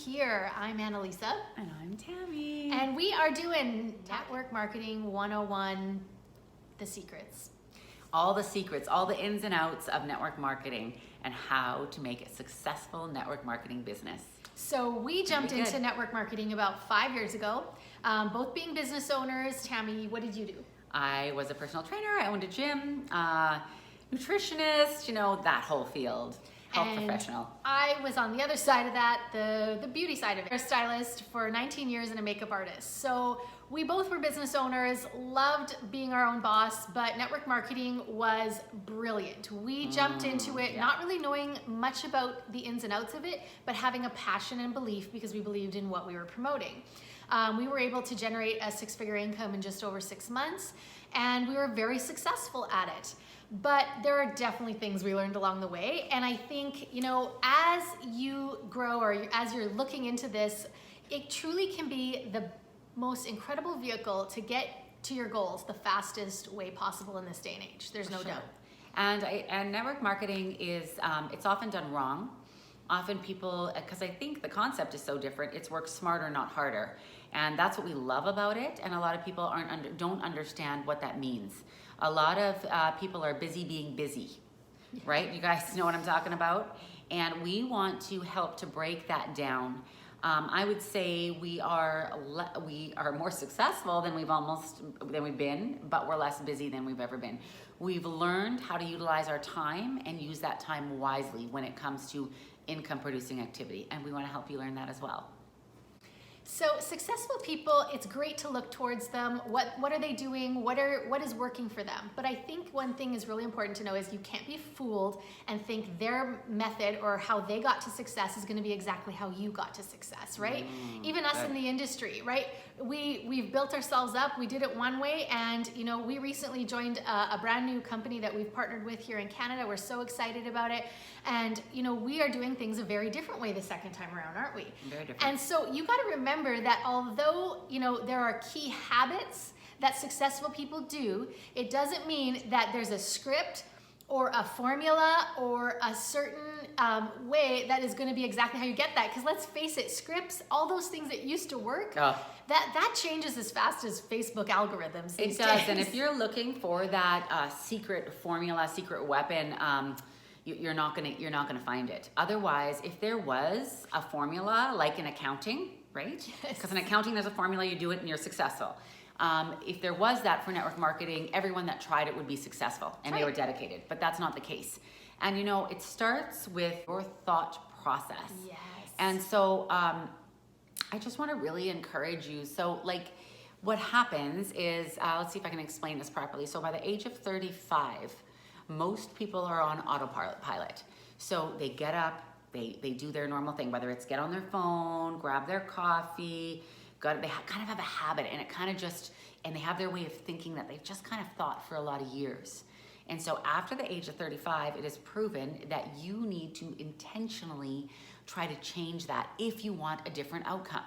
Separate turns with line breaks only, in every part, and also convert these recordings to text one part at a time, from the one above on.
here. I'm Annalisa.
And I'm Tammy.
And we are doing Network Marketing 101, the secrets.
All the secrets, all the ins and outs of network marketing and how to make a successful network marketing business.
So we jumped into network marketing about 5 years ago, both being business owners. Tammy, what did you do?
I was a personal trainer. I owned a gym, nutritionist, that whole field. Health professional.
I was on the other side of that, the beauty side of it. Hairstylist for 19 years and a makeup artist. So we both were business owners, loved being our own boss, but network marketing was brilliant. We jumped into it, not really knowing much about the ins and outs of it, but having a passion and belief because we believed in what we were promoting. We were able to generate a six-figure income in just over 6 months, and we were very successful at it. But there are definitely things we learned along the way. And I think, as you grow or as you're looking into this, it truly can be the most incredible vehicle to get to your goals the fastest way possible in this day and age. There's no doubt.
And network marketing is, it's often done wrong. Often people, because I think the concept is so different, it's work smarter, not harder. And that's what we love about it. And a lot of people don't understand what that means. A lot of people are busy being busy, right? You guys know what I'm talking about? And we want to help to break that down. I would say we are more successful than we've been, but we're less busy than we've ever been. We've learned how to utilize our time and use that time wisely when it comes to income producing activity. And we want to help you learn that as well.
So successful people, it's great to look towards them. What are they doing? What is working for them? But I think one thing is really important to know is you can't be fooled and think their method or how they got to success is going to be exactly how you got to success, right? Even us in the industry, right? We've built ourselves up. We did it one way, and we recently joined a brand new company that we've partnered with here in Canada. We're so excited about it, and we are doing things a very different way the second time around, aren't we?
Very different.
And so you got to remember that although there are key habits that successful people do, it doesn't mean that there's a script or a formula or a certain way that is going to be exactly how you get that. Because let's face it, scripts, all those things that used to work, that changes as fast as Facebook algorithms these days.
It does, and if you're looking for that secret formula, secret weapon, you're not gonna find it. Otherwise, if there was a formula like in accounting, right? Because in accounting, there's a formula, you do it and you're successful. If there was that for network marketing, everyone that tried it would be successful and they were dedicated, but that's not the case. And it starts with your thought process.
Yes.
And so I just want to really encourage you. So what happens is, let's see if I can explain this properly. So by the age of 35, most people are on autopilot. So they get up, they do their normal thing, whether it's get on their phone, grab their coffee, they kind of have a habit, and and they have their way of thinking that they've just kind of thought for a lot of years. And so after the age of 35, it is proven that you need to intentionally try to change that if you want a different outcome.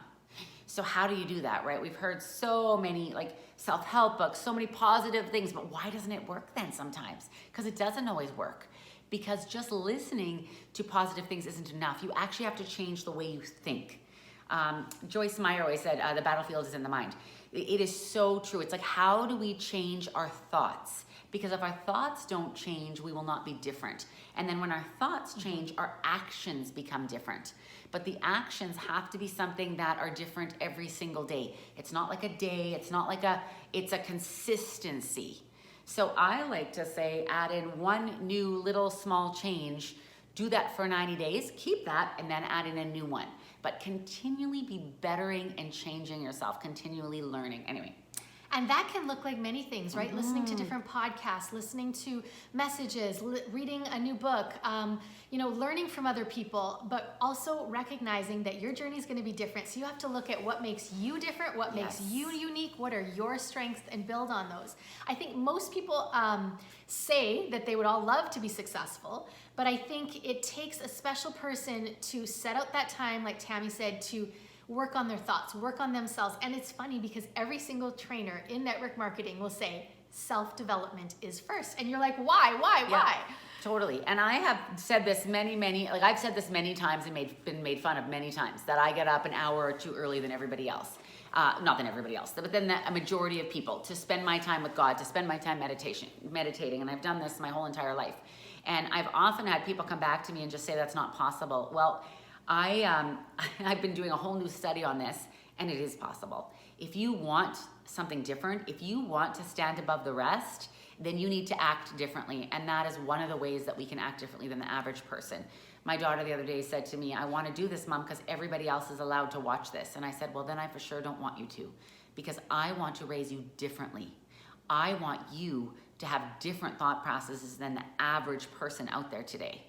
So how do you do that, right? We've heard so many self-help books, so many positive things, but why doesn't it work then sometimes? Because it doesn't always work. Because just listening to positive things isn't enough. You actually have to change the way you think. Joyce Meyer always said, the battlefield is in the mind. It is so true. It's how do we change our thoughts? Because if our thoughts don't change, we will not be different. And then when our thoughts change, our actions become different. But the actions have to be something that are different every single day. It's not like a day, it's a consistency. So I like to say, add in one new little small change, do that for 90 days, keep that, and then add in a new one. But continually be bettering and changing yourself, continually learning. Anyway.
And that can look like many things, right? Listening to different podcasts, listening to messages, reading a new book, learning from other people, but also recognizing that your journey is going to be different. So you have to look at what makes you different, what makes you unique, what are your strengths, and build on those. I think most people say that they would all love to be successful, but I think it takes a special person to set out that time, like Tammy said, to work on their thoughts, work on themselves. And it's funny because every single trainer in network marketing will say self-development is first. And you're like, why?
Totally. And I have said this I've said this many times and been made fun of many times, that I get up an hour or two early than everybody else. Not than everybody else, but then a majority of people, to spend my time with God, to spend my time meditating. And I've done this my whole entire life. And I've often had people come back to me and just say that's not possible. Well, I've been doing a whole new study on this, and it is possible. If you want something different, if you want to stand above the rest, then you need to act differently. And that is one of the ways that we can act differently than the average person. My daughter the other day said to me, I want to do this, Mom, because everybody else is allowed to watch this. And I said, well, then I for sure don't want you to, because I want to raise you differently. I want you to have different thought processes than the average person out there today.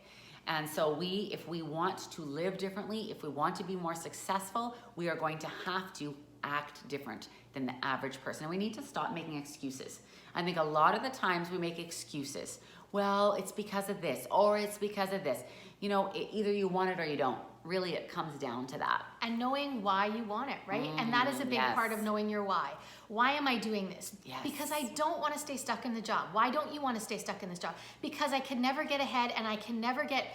And so if we want to live differently, if we want to be more successful, we are going to have to act different than the average person. And we need to stop making excuses. I think a lot of the times we make excuses. Well, it's because of this, or it's because of this. Either you want it or you don't. Really, it comes down to that.
And knowing why you want it, right? And that is a big part of knowing your why. Why am I doing this?
Yes.
Because I don't want to stay stuck in the job. Why don't you want to stay stuck in this job? Because I can never get ahead, and I can never get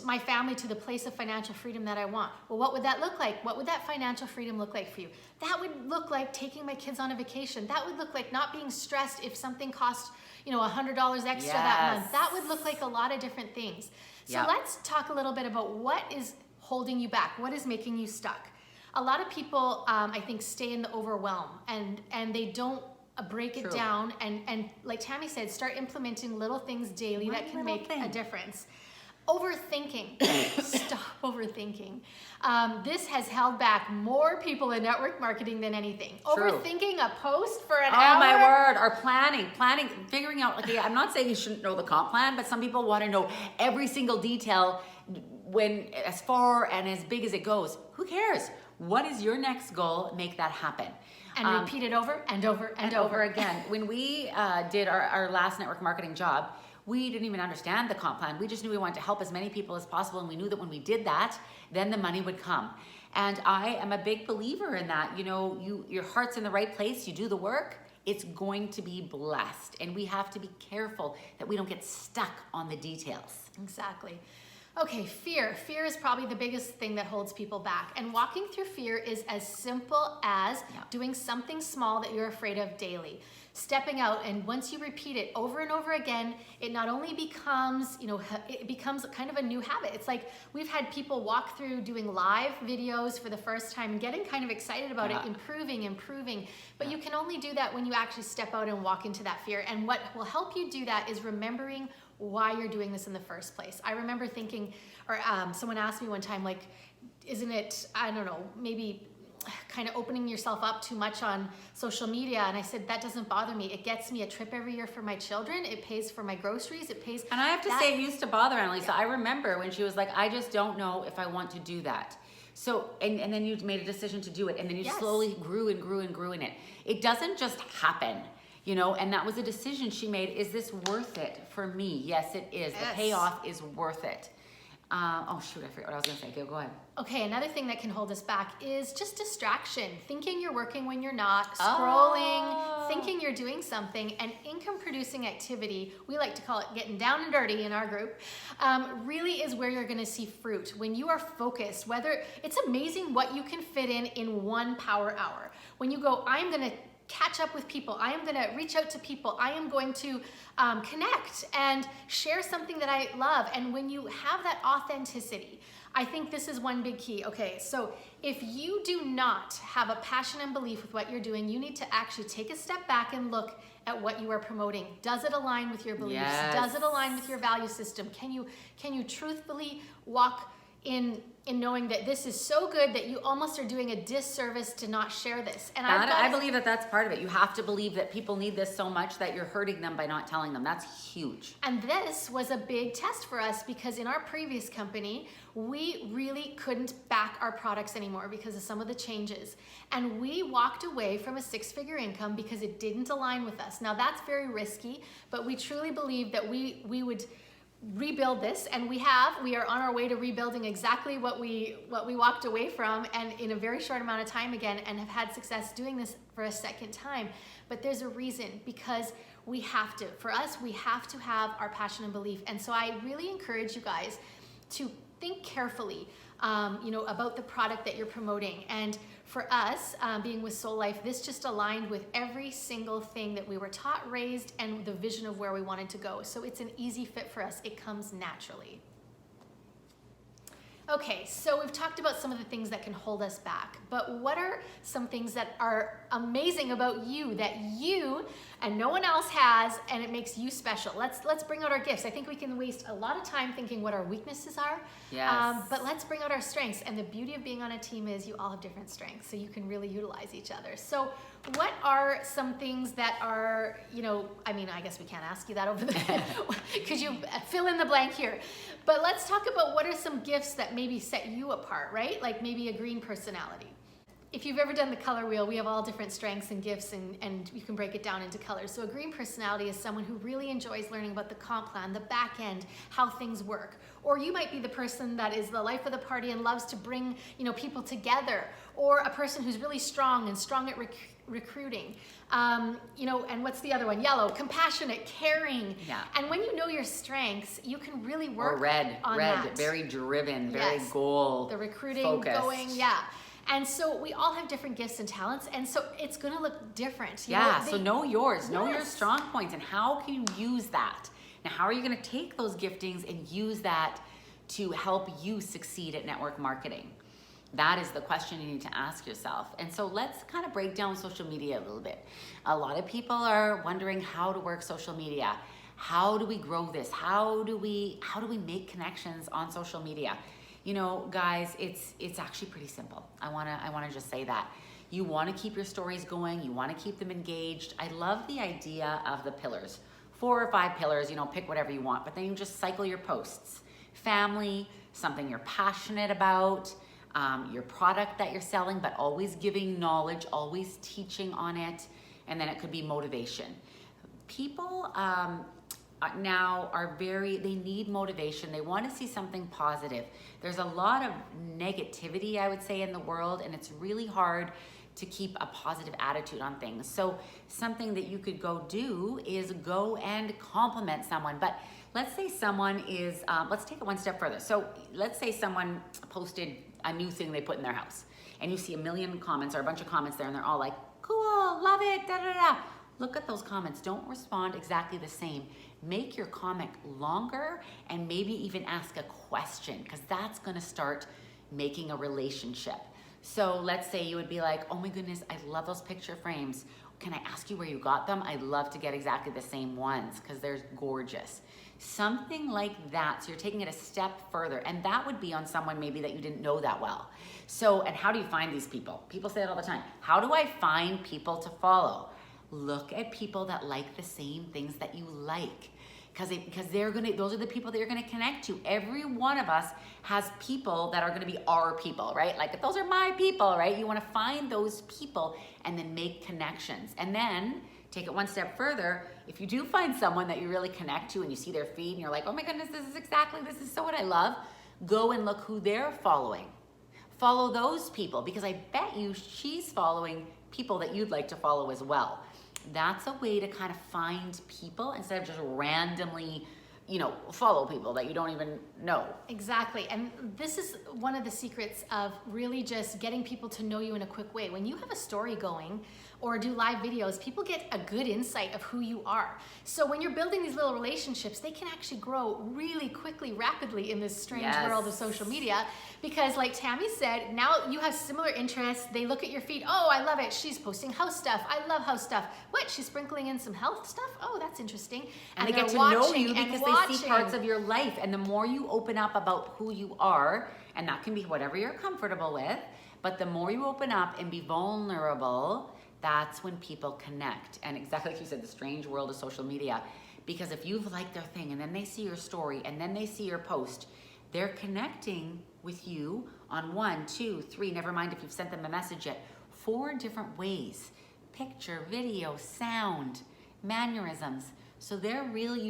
my family to the place of financial freedom that I want. Well, what would that look like? What would that financial freedom look like for you? That would look like taking my kids on a vacation. That would look like not being stressed if something cost, $100 extra that month. That would look like a lot of different things. So let's talk a little bit about what is holding you back. What is making you stuck? A lot of people, I think, stay in the overwhelm and they don't break it down. And like Tammy said, start implementing little things daily that can make a difference. Overthinking. Stop overthinking. This has held back more people in network marketing than anything.
True.
Overthinking a post for an hour.
Oh my word, or planning, figuring out, I'm not saying you shouldn't know the comp plan, but some people want to know every single detail when as far and as big as it goes. Who cares? What is your next goal? Make that happen.
And repeat it over and over and over
again. When we did our last network marketing job, we didn't even understand the comp plan. We just knew we wanted to help as many people as possible, and we knew that when we did that, then the money would come. And I am a big believer in that. Your heart's in the right place, you do the work, it's going to be blessed. And we have to be careful that we don't get stuck on the details.
Exactly. Okay, fear. Fear is probably the biggest thing that holds people back. And walking through fear is as simple as doing something small that you're afraid of daily. Stepping out, and once you repeat it over and over again, it not only becomes, it becomes kind of a new habit. It's like we've had people walk through doing live videos for the first time and getting kind of excited about it, improving. But you can only do that when you actually step out and walk into that fear. And what will help you do that is remembering why you're doing this in the first place. I remember thinking, or someone asked me one time, like, isn't it, I don't know, maybe kind of opening yourself up too much on social media? And I said, that doesn't bother me. It gets me a trip every year for my children. It pays for my groceries. It pays.
And I have to say, it used to bother Annalisa. I remember when she was like, I just don't know if I want to do that. So, and then you made a decision to do it, and then you slowly grew and grew and grew in it. It doesn't just happen. And that was a decision she made. Is this worth it for me? Yes, it is. The payoff is worth it. Oh shoot, I forgot what I was gonna say. Go ahead.
Okay, another thing that can hold us back is just distraction. Thinking you're working when you're not, scrolling, thinking you're doing something. And income producing activity, we like to call it getting down and dirty in our group, really is where you're gonna see fruit. When you are focused, it's amazing what you can fit in 1 power hour. When you go, I'm gonna catch up with people, I am going to reach out to people, I am going to connect and share something that I love. And when you have that authenticity, I think this is one big key. Okay, so if you do not have a passion and belief with what you're doing, you need to actually take a step back and look at what you are promoting. Does it align with your beliefs? Does it align with your value system? Can you truthfully walk in knowing that this is so good that you almost are doing a disservice to not share this? And
I believe that that's part of it. You have to believe that people need this so much that you're hurting them by not telling them. That's huge.
And this was a big test for us, because in our previous company, we really couldn't back our products anymore because of some of the changes. And we walked away from a 6-figure income because it didn't align with us. Now that's very risky, but we truly believe that we would rebuild this, and we are on our way to rebuilding exactly what we walked away from, and in a very short amount of time again, and have had success doing this for a second time. But there's a reason, because we have to. For us, we have to have our passion and belief. And so I really encourage you guys to think carefully, about the product that you're promoting. And for us, being with Soul Life, this just aligned with every single thing that we were taught, raised, and the vision of where we wanted to go. So it's an easy fit for us. It comes naturally. Okay, so we've talked about some of the things that can hold us back, but what are some things that are amazing about you that you and no one else has, and it makes you special? Let's bring out our gifts. I think we can waste a lot of time thinking what our weaknesses are, but let's bring out our strengths. And the beauty of being on a team is you all have different strengths, so you can really utilize each other. So what are some things that are, I guess we can't ask you that over the, could you fill in the blank here? But let's talk about what are some gifts that maybe set you apart, right? Like maybe a green personality. If you've ever done the color wheel, we have all different strengths and gifts, and you can break it down into colors. So a green personality is someone who really enjoys learning about the comp plan, the back end, how things work. Or you might be the person that is the life of the party and loves to bring, people together. Or a person who's really strong at recruiting. And what's the other one? Yellow, compassionate, caring.
Yeah.
And when you know your strengths, you can really work
or red,
on that.
Very driven, very
Yes.
goal
The recruiting,
focused.
going, yeah. And so we all have different gifts and talents, and so it's gonna look different.
So know yours, know your
Yes.
strong points, and how can you use that? Now, how are you gonna take those giftings and use that to help you succeed at network marketing? That is the question you need to ask yourself. And so let's kind of break down social media a little bit. A lot of people are wondering how to work social media. How do we grow this? How do we make connections on social media? Guys, it's actually pretty simple. I wanna just say that. You wanna keep your stories going, you wanna keep them engaged. I love the idea of the pillars. 4 or 5 pillars, pick whatever you want, but then you just cycle your posts. Family, something you're passionate about, your product that you're selling, but always giving knowledge, always teaching on it, and then it could be motivation. People now they need motivation. They want to see something positive. There's a lot of negativity, I would say, in the world, and it's really hard to keep a positive attitude on things. So something that you could go do is go and compliment someone. But let's say someone is, let's take it one step further. So let's say someone posted a new thing they put in their house, and you see a million comments or a bunch of comments there, and they're all like, cool, love it, da da da. Look at those comments. Don't respond exactly the same. Make your comment longer, and maybe even ask a question, because that's going to start making a relationship. So let's say you would be like, oh my goodness, I love those picture frames. Can I ask you where you got them? I'd love to get exactly the same ones because they're gorgeous. Something like that. So you're taking it a step further, and that would be on someone maybe that you didn't know that well. So, and how do you find these people? People say that all the time. How do I find people to follow? Look at people that like the same things that you like. Because those are the people that you're gonna connect to. Every one of us has people that are gonna be our people, right? Like, if those are my people, right? You wanna find those people and then make connections. And then take it one step further. If you do find someone that you really connect to and you see their feed and you're like, oh my goodness, this is so what I love, go and look who they're following. Follow those people, because I bet you she's following people that you'd like to follow as well. That's a way to kind of find people instead of just randomly, follow people that you don't even know.
Exactly. And this is one of the secrets of really just getting people to know you in a quick way. When you have a story going or do live videos, people get a good insight of who you are. So when you're building these little relationships, they can actually grow really quickly, rapidly in this strange world of social media. Because like Tammy said, now you have similar interests. They look at your feed. Oh, I love it. She's posting house stuff. I love house stuff. What? She's sprinkling in some health stuff? Oh, that's interesting.
And they get to know you because they see parts of your life. And the more you open up about who you are, and that can be whatever you're comfortable with, but the more you open up and be vulnerable, that's when people connect. And exactly like you said, the strange world of social media. Because if you've liked their thing and then they see your story and then they see your post, they're connecting with you on 1, 2, 3, never mind if you've sent them a message yet, 4 different ways. Picture, video, sound, mannerisms. So you're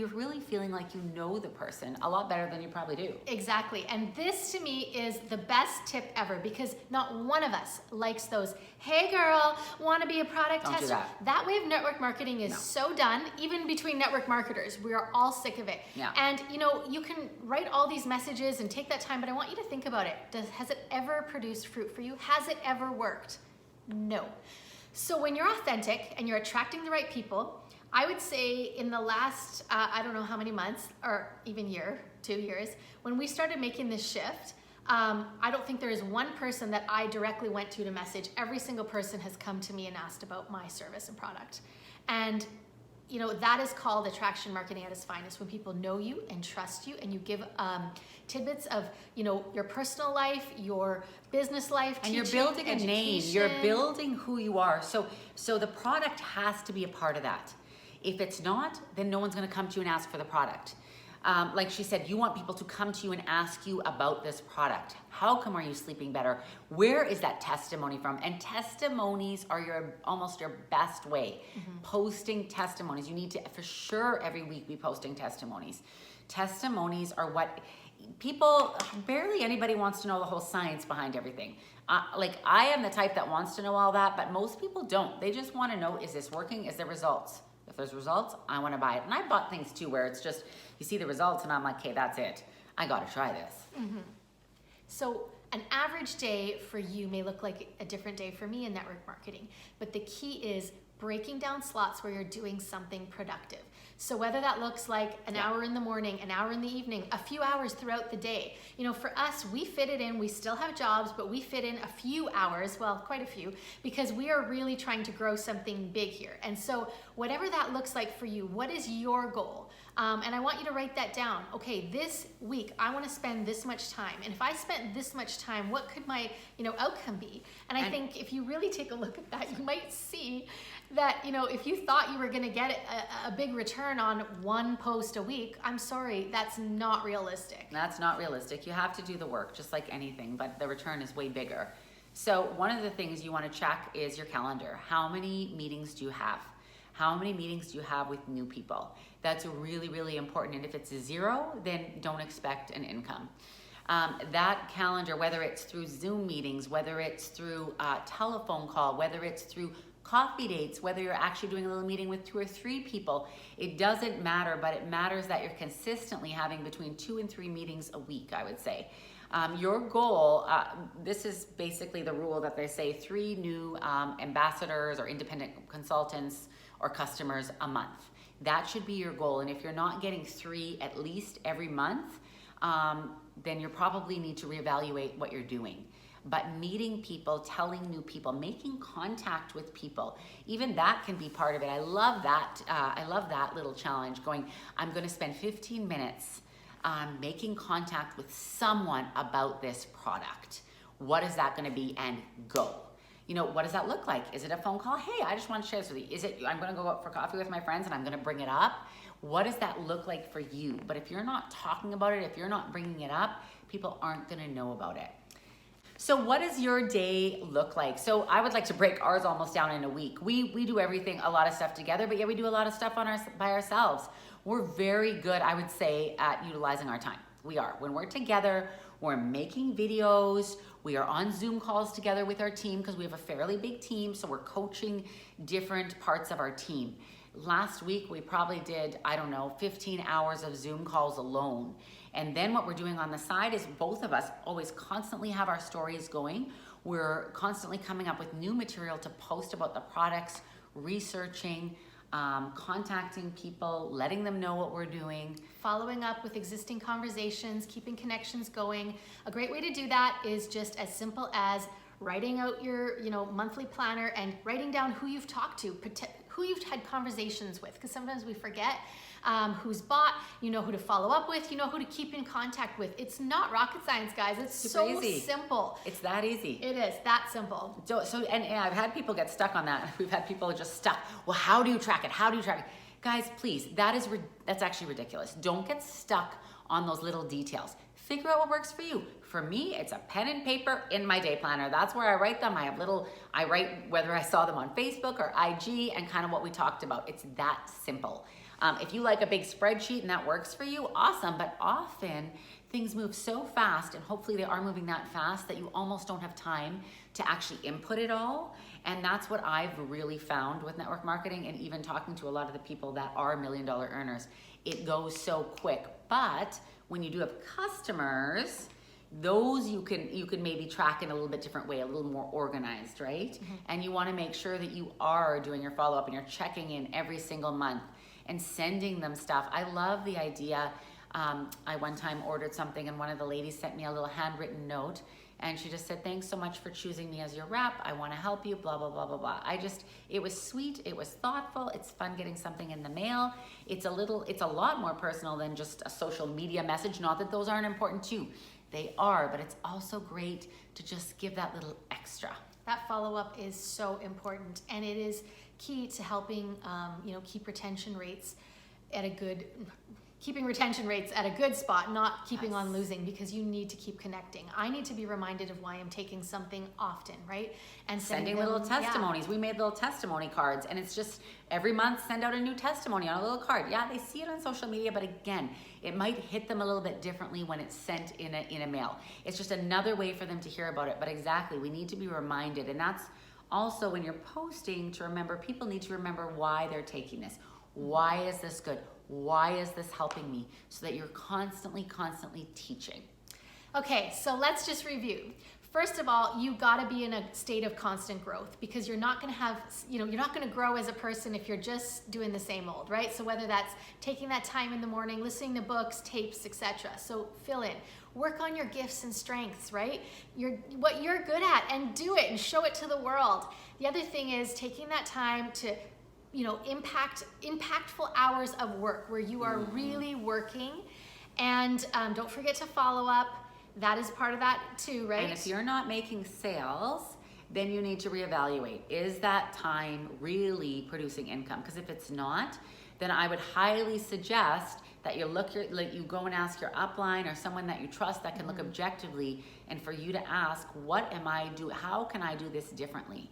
really feeling like you know the person a lot better than you probably do.
Exactly. And this to me is the best tip ever, because not one of us likes those, hey girl, want to be a product
Don't do
tester?
that.
Way of network marketing is
No.
so done, even between network marketers. We are all sick of it.
Yeah.
And you can write all these messages and take that time, but I want you to think about it. Has it ever produced fruit for you? Has it ever worked? No. So when you're authentic and you're attracting the right people, I would say in the last, I don't know how many months, or even 2 years, when we started making this shift, I don't think there is one person that I directly went to message. Every single person has come to me and asked about my service and product. And that is called attraction marketing at its finest, when people know you and trust you, and you give tidbits of your personal life, your business life,
And
teaching,
you're building a name, you're
education.
building who you are. So the product has to be a part of that. If it's not, then no one's gonna come to you and ask for the product. Like she said, you want people to come to you and ask you about this product. How come are you sleeping better? Where is that testimony from? And testimonies are almost your best way. Posting testimonies. You need to, for sure, every week be posting testimonies. Testimonies are what barely anybody wants to know the whole science behind everything. Like I am the type that wants to know all that, but most people don't. They just want to know, is this working? Is there results? If there's results, I want to buy it. And I bought things too where it's just, you see the results and I'm like, okay, that's it. I got to try this.
So an average day for you may look like a different day for me in network marketing, but the key is breaking down slots where you're doing something productive. So whether that looks like an hour in the morning, an hour in the evening, a few hours throughout the day. For us, we fit it in. We still have jobs, but we fit in a few hours, well, quite a few, because we are really trying to grow something big here. And so whatever that looks like for you, what is your goal? And I want you to write that down. Okay, this week, I want to spend this much time. And if I spent this much time, what could my, outcome be? And I think if you really take a look at that, you might see that, if you thought you were going to get a big return on one post a week, I'm sorry, that's not realistic.
That's not realistic. You have to do the work, just like anything, but the return is way bigger. So one of the things you want to check is your calendar. How many meetings do you have? How many meetings do you have with new people? That's really, really important. And if it's 0, then don't expect an income. That calendar, whether it's through Zoom meetings, whether it's through a telephone call, whether it's through coffee dates, whether you're actually doing a little meeting with 2 or 3 people, it doesn't matter, but it matters that you're consistently having between 2 and 3 meetings a week, I would say. Your goal, this is basically the rule that they say 3 new ambassadors or independent consultants or customers a month. That should be your goal. And if you're not getting 3 at least every month, then you probably need to reevaluate what you're doing. But meeting people, telling new people, making contact with people, even that can be part of it. I love that. I love that little challenge going, I'm going to spend 15 minutes making contact with someone about this product. What is that going to be? And go. What does that look like? Is it a phone call? Hey, I just want to share this with you. Is it, I'm going to go out for coffee with my friends and I'm going to bring it up? What does that look like for you? But if you're not talking about it, if you're not bringing it up, people aren't going to know about it. So what does your day look like? So I would like to break ours almost down in a week. We do everything, a lot of stuff together, but yeah, we do a lot of stuff by ourselves. We're very good, I would say, at utilizing our time. We are. When we're together, we're making videos, we are on Zoom calls together with our team because we have a fairly big team, so we're coaching different parts of our team. Last week, we probably did, 15 hours of Zoom calls alone. And then what we're doing on the side is both of us always constantly have our stories going. We're constantly coming up with new material to post about the products, researching, contacting people, letting them know what we're doing.
Following up with existing conversations, keeping connections going. A great way to do that is just as simple as writing out your monthly planner and writing down who you've talked to, who you've had conversations with, because sometimes we forget who's bought, who to follow up with, who to keep in contact with. It's not rocket science, guys. It's so
easy.
Simple.
It's that easy.
It is that simple.
And I've had people get stuck on that. We've had people just stuck. Well, how do you track it? How do you track it? Guys, please, that's actually ridiculous. Don't get stuck on those little details. Figure out what works for you. For me, it's a pen and paper in my day planner. That's where I write them. I write whether I saw them on Facebook or IG and kind of what we talked about. It's that simple. If you like a big spreadsheet and that works for you, awesome. But often things move so fast, and hopefully they are moving that fast, that you almost don't have time to actually input it all. And that's what I've really found with network marketing, and even talking to a lot of the people that are $1 million earners. It goes so quick. But when you do have customers, those you can maybe track in a little bit different way, a little more organized, right? Mm-hmm. And you want to make sure that you are doing your follow-up and you're checking in every single month and sending them stuff. I love the idea. I one time ordered something and one of the ladies sent me a little handwritten note, and she just said, thanks so much for choosing me as your rep. I want to help you, blah, blah, blah, blah, blah. It was sweet. It was thoughtful. It's fun getting something in the mail. It's a lot more personal than just a social media message. Not that those aren't important too. They are, but it's also great to just give that little extra.
That follow-up is so important, and it is key to helping keeping retention rates at a good spot, not keeping on losing, because you need to keep connecting. I need to be reminded of why I'm taking something often, right? And
sending little testimonies. Yeah. We made little testimony cards, and it's just every month send out a new testimony on a little card. Yeah, they see it on social media, but again, it might hit them a little bit differently when it's sent in a mail. It's just another way for them to hear about it. But exactly, we need to be reminded, and that's also when you're posting, to remember, people need to remember why they're taking this. Why is this good? Why is this helping me? So that you're constantly teaching.
Okay, so let's just review. First of all, you gotta be in a state of constant growth, because you're not gonna grow as a person if you're just doing the same old, right? So whether that's taking that time in the morning, listening to books, tapes, etc. So fill in. Work on your gifts and strengths, right? What you're good at, and do it and show it to the world. The other thing is taking that time to impactful hours of work where you are really working, and don't forget to follow up. That is part of that too, right?
And if you're not making sales, then you need to reevaluate. Is that time really producing income? Because if it's not, then I would highly suggest that you go and ask your upline or someone that you trust that can look objectively, and for you to ask, what am I doing? How can I do this differently?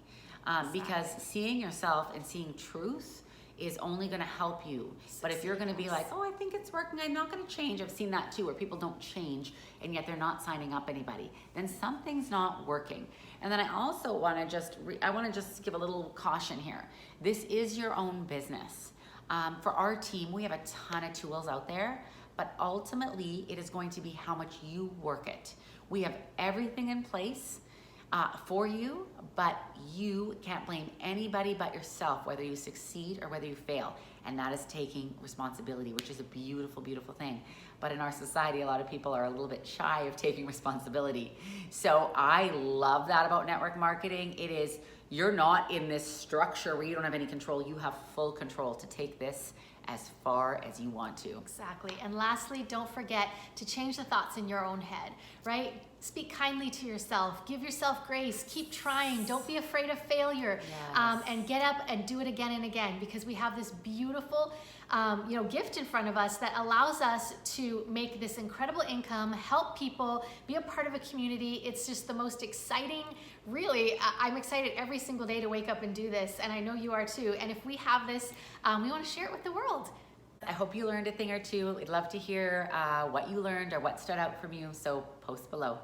Because seeing yourself and seeing truth is only going to help you. But if you're going to be like, oh, I think it's working, I'm not going to change. I've seen that too, where people don't change and yet they're not signing up anybody. Then something's not working. And then I also want to just give a little caution here. This is your own business. For our team, we have a ton of tools out there, but ultimately it is going to be how much you work it. We have everything in place for you, but you can't blame anybody but yourself, whether you succeed or whether you fail. And that is taking responsibility, which is a beautiful, beautiful thing. But in our society, a lot of people are a little bit shy of taking responsibility. So I love that about network marketing. It is, you're not in this structure where you don't have any control. You have full control to take this as far as you want to.
Exactly. And lastly, don't forget to change the thoughts in your own head, right? Speak kindly to yourself. Give yourself grace. Keep trying. Don't be afraid of failure.
Yes.
And get up and do it again and again, because we have this beautiful gift in front of us that allows us to make this incredible income, help people, be a part of a community. It's just the most exciting, really. I'm excited every single day to wake up and do this, and I know you are too. And if we have this, we want to share it with the world.
I hope you learned a thing or two. We'd love to hear what you learned or what stood out from you, so post below.